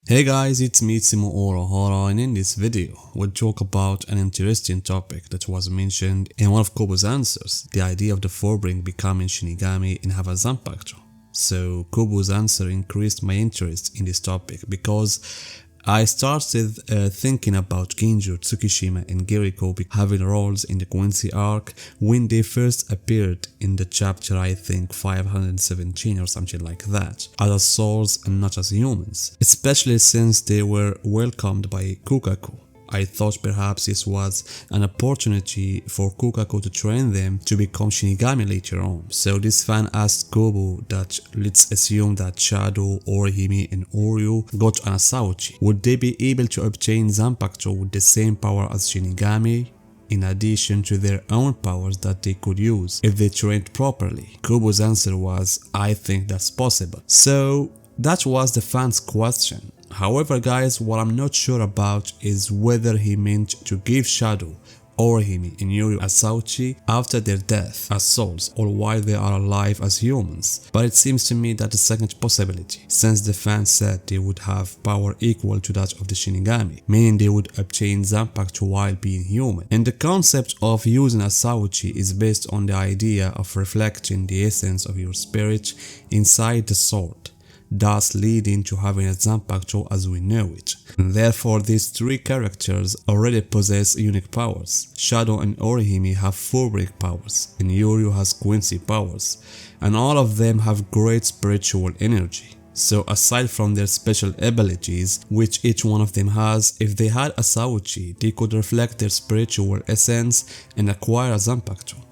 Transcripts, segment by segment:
Hey guys, it's me Tsimo Orihara, and in this video we'll talk about an interesting topic that was mentioned in one of Kubo's answers, the idea of the Fullbringer becoming Shinigami and have a Zanpakuto. So Kubo's answer increased my interest in this topic because I started thinking about Genjo, Tsukishima and Giriko having roles in the Quincy arc when they first appeared in the chapter, I think 517 or something like that, as souls and not as humans, especially since they were welcomed by Kukaku. I thought perhaps this was an opportunity for Kukaku to train them to become Shinigami later on. So this fan asked Kubo that let's assume that Shadow, Orihime and Oryu got an Asauchi. Would they be able to obtain Zanpakuto with the same power as Shinigami, in addition to their own powers that they could use if they trained properly? Kubo's answer was, I think that's possible. So that was the fan's question. However guys, what I'm not sure about is whether he meant to give Shadow, Orihime and Oryu Asauchi after their death as souls or while they are alive as humans. But it seems to me that the second possibility, since the fan said they would have power equal to that of the Shinigami, meaning they would obtain Zanpakuto while being human. And the concept of using Asauchi is based on the idea of reflecting the essence of your spirit inside the sword, thus leading to having a Zanpakuto as we know it. And therefore these three characters already possess unique powers. Shadow and Orihime have Fullbringers powers, and Oryu has Quincy powers, and all of them have great spiritual energy. So aside from their special abilities, which each one of them has, if they had Asauchi, they could reflect their spiritual essence and acquire a Zanpakuto.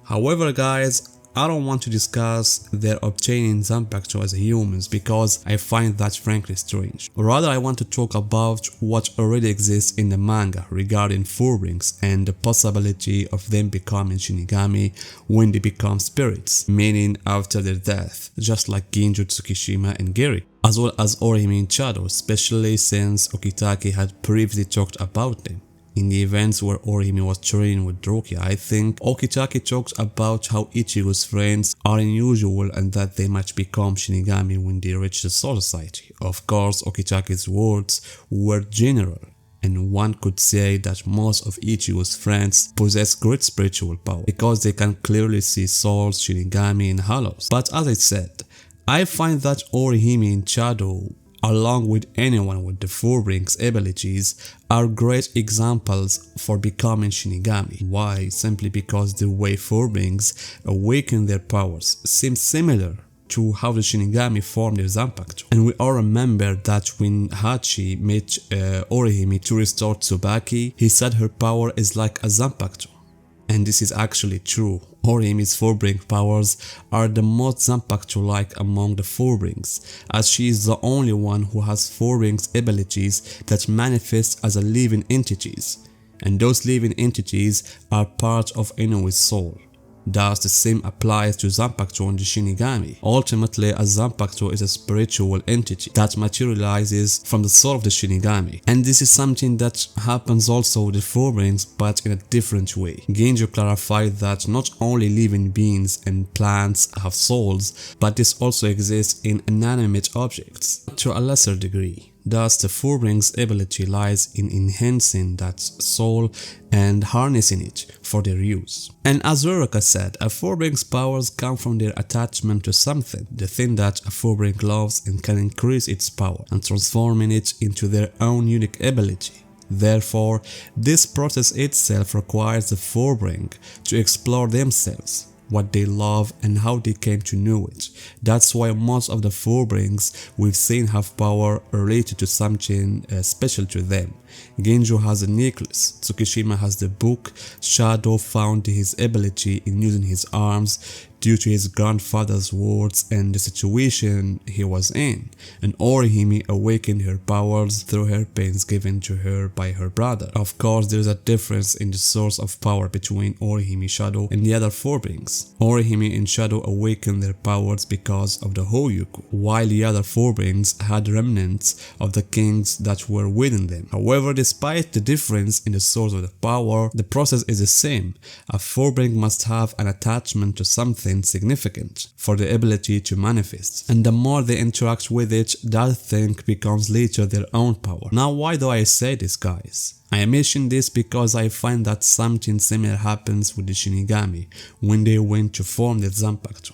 However guys, I don't want to discuss their obtaining Zanpakuto as humans because I find that frankly strange. Rather, I want to talk about what already exists in the manga regarding Fullbringers and the possibility of them becoming Shinigami when they become spirits, meaning after their death, just like Genjo, Tsukishima and Giriko, as well as Orihime and Shadow, especially since Okitake had previously talked about them. In the events where Orihime was training with Rukia, I think Okitake talked about how Ichigo's friends are unusual and that they might become Shinigami when they reach the Soul Society. Of course, Okitake's words were general, and one could say that most of Ichigo's friends possess great spiritual power because they can clearly see souls, Shinigami and hollows. But as I said, I find that Orihime and Shadow, along with anyone with the Fullbringers abilities, are great examples for becoming Shinigami. Why? Simply because the way Fullbringers awaken their powers seems similar to how the Shinigami formed their Zanpakuto. And we all remember that when Hachi met Orihime to restore Tsubaki, he said her power is like a Zanpakuto. And this is actually true. Orihime's Fullbringers powers are the most Zanpakuto-like among the Fullbringers, as she is the only one who has Fullbringers abilities that manifest as a living entities, and those living entities are part of Inoue's soul. Thus, the same applies to Zanpakuto and the Shinigami. Ultimately, a Zanpakuto is a spiritual entity that materializes from the soul of the Shinigami. And this is something that happens also with the Fullbringers, but in a different way. Genjo clarified that not only living beings and plants have souls, but this also exists in inanimate objects, to a lesser degree. Thus, the Fullbringers' ability lies in enhancing that soul and harnessing it for their use. And as Ruroka said, a Fullbringers' powers come from their attachment to something, the thing that a Fullbringer loves, and can increase its power and transforming it into their own unique ability. Therefore, this process itself requires the Fullbringer to explore themselves, what they love and how they came to know it. That's why most of the Fullbringers we've seen have power related to something special to them. Genjo has a necklace, Tsukishima has the book, Shadow found his ability in using his arms due to his grandfather's words and the situation he was in, and Orihime awakened her powers through her pains given to her by her brother. Of course, there is a difference in the source of power between Orihime Shadow and the other Fullbringers. Orihime and Shadow awakened their powers because of the Hoyoku, while the other Fullbringers had remnants of the kings that were within them. However, despite the difference in the source of the power, the process is the same. A Fullbringer must have an attachment to something significant for the ability to manifest, and the more they interact with it, that thing becomes later their own power. Now, why do I say this, guys? I mention this because I find that something similar happens with the Shinigami when they went to form the Zanpakuto,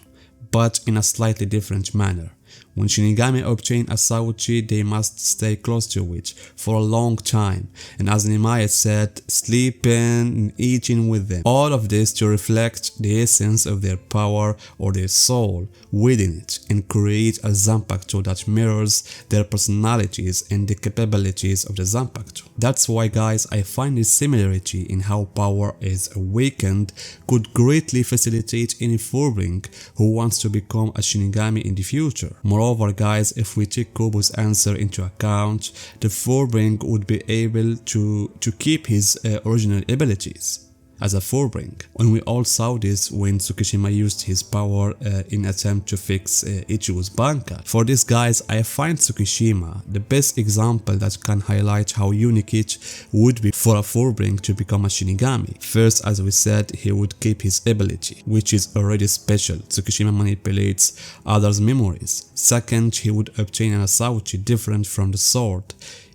but in a slightly different manner. When Shinigami obtain a Sauchi, they must stay close to it for a long time, and as Nimai said, sleeping and eating with them. All of this to reflect the essence of their power or their soul within it and create a Zanpakuto that mirrors their personalities and the capabilities of the Zanpakuto. That's why, guys, I find this similarity in how power is awakened could greatly facilitate any Fullbringer who wants to become a Shinigami in the future. Moreover, guys, if we take Kubo's answer into account, the Fullbringer would be able to keep his original abilities as a Fullbringer. And we all saw this when Tsukishima used his power in attempt to fix Ichigo's Bankai. For this, guys, I find Tsukishima the best example that can highlight how unique it would be for a Fullbringer to become a Shinigami. First, as we said, he would keep his ability, which is already special. Tsukishima manipulates others' memories. Second, he would obtain an Asauchi different from the sword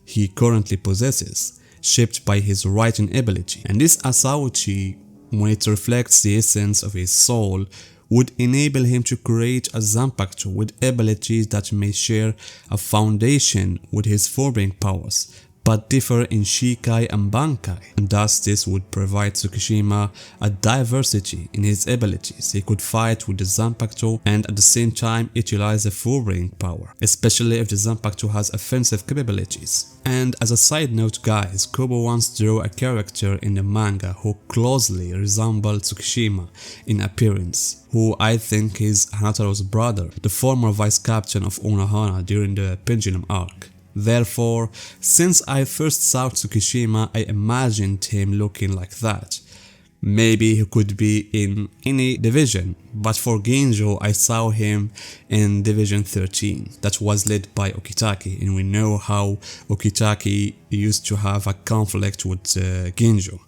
he currently possesses, shaped by his writing ability. And this Asauchi, when it reflects the essence of his soul, would enable him to create a Zanpakuto with abilities that may share a foundation with his Fullbringer powers, but differ in Shikai and Bankai, and thus this would provide Tsukishima a diversity in his abilities. He could fight with the Zanpakuto and at the same time utilize the Fullbringer power, especially if the Zanpakuto has offensive capabilities. And as a side note, guys, Kubo once drew a character in the manga who closely resembled Tsukishima in appearance, who I think is Hanataro's brother, the former vice captain of Unohana during the Pendulum arc. Therefore, since I first saw Tsukishima, I imagined him looking like that. Maybe he could be in any division, but for Genjo I saw him in Division 13 that was led by Okitake, and we know how Okitake used to have a conflict with Genjo.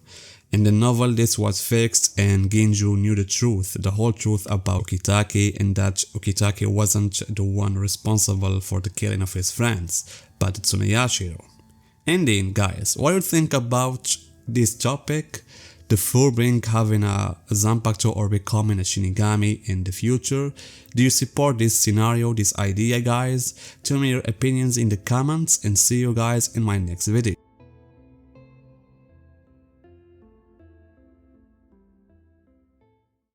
In the novel, this was fixed and Genjo knew the truth, the whole truth about Okitake, and that Okitake wasn't the one responsible for the killing of his friends, but Tsuneyashiro. And then, guys, what do you think about this topic? The Fullbringer having a Zanpakuto or becoming a Shinigami in the future? Do you support this scenario, this idea, guys? Tell me your opinions in the comments and see you guys in my next video.